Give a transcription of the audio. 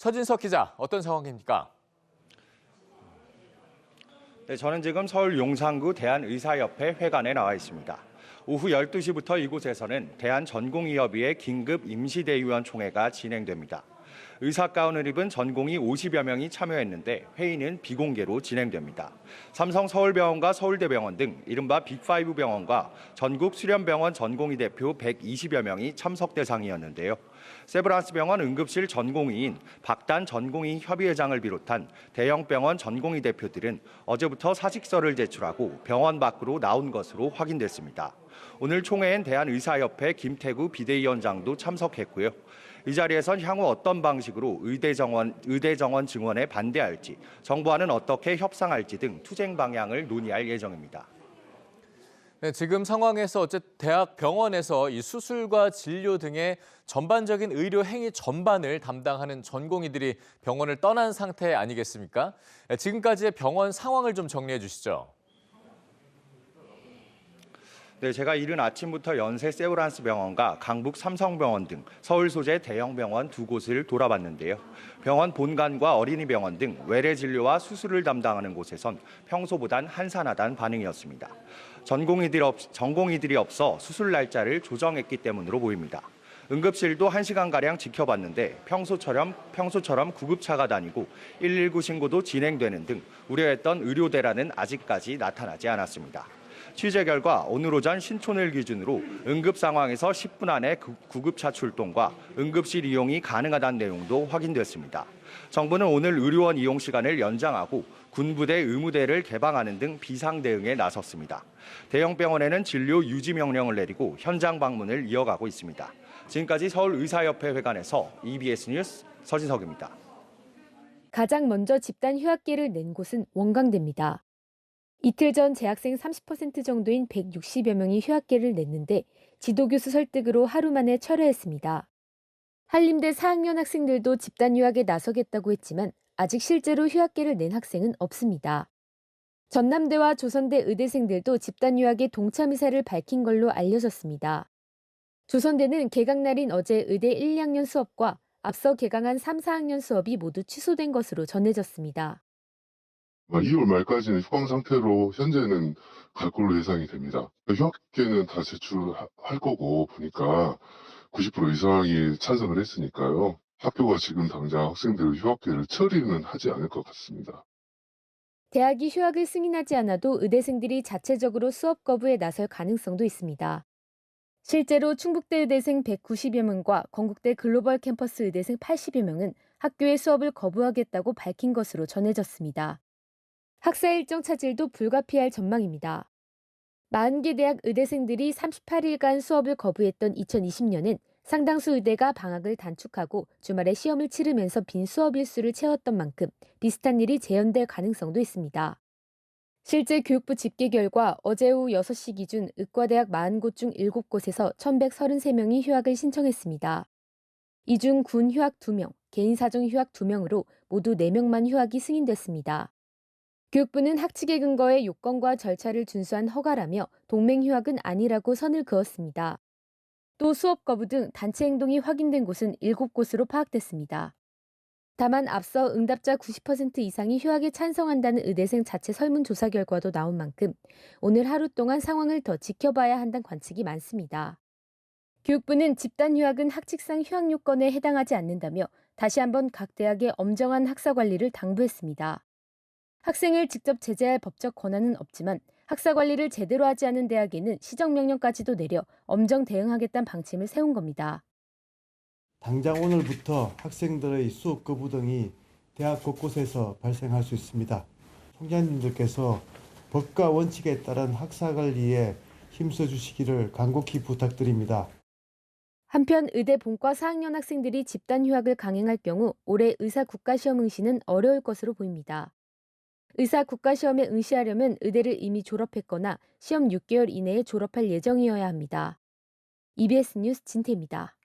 서진석 기자, 어떤 상황입니까? 네, 저는 지금 서울 용산구 대한의사협회 회관에 나와 있습니다. 오후 12시부터 이곳에서는 대한전공의협의회 긴급 임시대의원 총회가 진행됩니다. 의사 가운을 입은 전공의 50여 명이 참여했는데 회의는 비공개로 진행됩니다. 삼성 서울병원과 서울대병원 등 이른바 빅5 병원과 전국 수련병원 전공의 대표 120여 명이 참석 대상이었는데요. 세브란스 병원 응급실 전공의인 박단 전공의 협의회장을 비롯한 대형 병원 전공의 대표들은 어제부터 사직서를 제출하고 병원 밖으로 나온 것으로 확인됐습니다. 오늘 총회엔 대한의사협회 김태구 비대위원장도 참석했고요. 이 자리에선 향후 어떤 방식으로 의대 정원 증원에 반대할지, 정부와는 어떻게 협상할지 등 투쟁 방향을 논의할 예정입니다. 네, 지금 상황에서 어쨌든 대학 병원에서 이 수술과 진료 등의 전반적인 의료 행위 전반을 담당하는 전공의들이 병원을 떠난 상태 아니겠습니까? 네, 지금까지의 병원 상황을 좀 정리해 주시죠. 네, 제가 이른 아침부터 연세 세브란스 병원과 강북 삼성병원 등 서울 소재 대형 병원 두 곳을 돌아봤는데요. 병원 본관과 어린이병원 등 외래 진료와 수술을 담당하는 곳에선 평소보단 한산하다는 반응이었습니다. 전공의들이 없어 수술 날짜를 조정했기 때문으로 보입니다. 응급실도 1시간가량 지켜봤는데 평소처럼 구급차가 다니고 119 신고도 진행되는 등 우려했던 의료대란은 아직까지 나타나지 않았습니다. 취재 결과 오늘 오전 신촌을 기준으로 응급 상황에서 10분 안에 구급차 출동과 응급실 이용이 가능하다는 내용도 확인됐습니다. 정부는 오늘 의료원 이용 시간을 연장하고 군부대 의무대를 개방하는 등 비상 대응에 나섰습니다. 대형 병원에는 진료 유지 명령을 내리고 현장 방문을 이어가고 있습니다. 지금까지 서울의사협회 회관에서 EBS 뉴스 서진석입니다. 가장 먼저 집단 휴학계를 낸 곳은 원광대입니다. 이틀 전 재학생 30% 정도인 160여 명이 휴학계를 냈는데 지도교수 설득으로 하루 만에 철회했습니다. 한림대 4학년 학생들도 집단 휴학에 나서겠다고 했지만 아직 실제로 휴학계를 낸 학생은 없습니다. 전남대와 조선대 의대생들도 집단 휴학에 동참 의사를 밝힌 걸로 알려졌습니다. 조선대는 개강날인 어제 의대 1, 2학년 수업과 앞서 개강한 3, 4학년 수업이 모두 취소된 것으로 전해졌습니다. 2월 말까지는 휴강 상태로 현재는 갈 걸로 예상이 됩니다. 휴학계는 다 제출할 거고 보니까 90% 이상이 찬성을 했으니까요. 학교가 지금 당장 학생들 휴학계를 처리는 하지 않을 것 같습니다. 대학이 휴학을 승인하지 않아도 의대생들이 자체적으로 수업 거부에 나설 가능성도 있습니다. 실제로 충북대 의대생 190여 명과 건국대 글로벌 캠퍼스 의대생 80여 명은 학교의 수업을 거부하겠다고 밝힌 것으로 전해졌습니다. 학사 일정 차질도 불가피할 전망입니다. 40개 대학 의대생들이 38일간 수업을 거부했던 2020년엔 상당수 의대가 방학을 단축하고 주말에 시험을 치르면서 빈 수업 일수를 채웠던 만큼 비슷한 일이 재현될 가능성도 있습니다. 실제 교육부 집계 결과 어제 오후 6시 기준 의과대학 40곳 중 7곳에서 1,133명이 휴학을 신청했습니다. 이 중 군 휴학 2명, 개인 사정 휴학 2명으로 모두 4명만 휴학이 승인됐습니다. 교육부는 학칙에 근거해 요건과 절차를 준수한 허가라며 동맹 휴학은 아니라고 선을 그었습니다. 또 수업 거부 등 단체 행동이 확인된 곳은 7곳으로 파악됐습니다. 다만 앞서 응답자 90% 이상이 휴학에 찬성한다는 의대생 자체 설문조사 결과도 나온 만큼 오늘 하루 동안 상황을 더 지켜봐야 한다는 관측이 많습니다. 교육부는 집단 휴학은 학칙상 휴학 요건에 해당하지 않는다며 다시 한번 각 대학의 엄정한 학사 관리를 당부했습니다. 학생을 직접 제재할 법적 권한은 없지만 학사 관리를 제대로 하지 않은 대학에는 시정명령까지도 내려 엄정 대응하겠다는 방침을 세운 겁니다. 당장 오늘부터 학생들의 수업 거부 등이 대학 곳곳에서 발생할 수 있습니다. 총장님들께서 법과 원칙에 따른 학사 관리에 힘써 주시기를 간곡히 부탁드립니다. 한편 의대 본과 4학년 학생들이 집단 휴학을 강행할 경우 올해 의사 국가시험 응시는 어려울 것으로 보입니다. 의사 국가시험에 응시하려면 의대를 이미 졸업했거나 시험 6개월 이내에 졸업할 예정이어야 합니다. EBS 뉴스 진태입니다.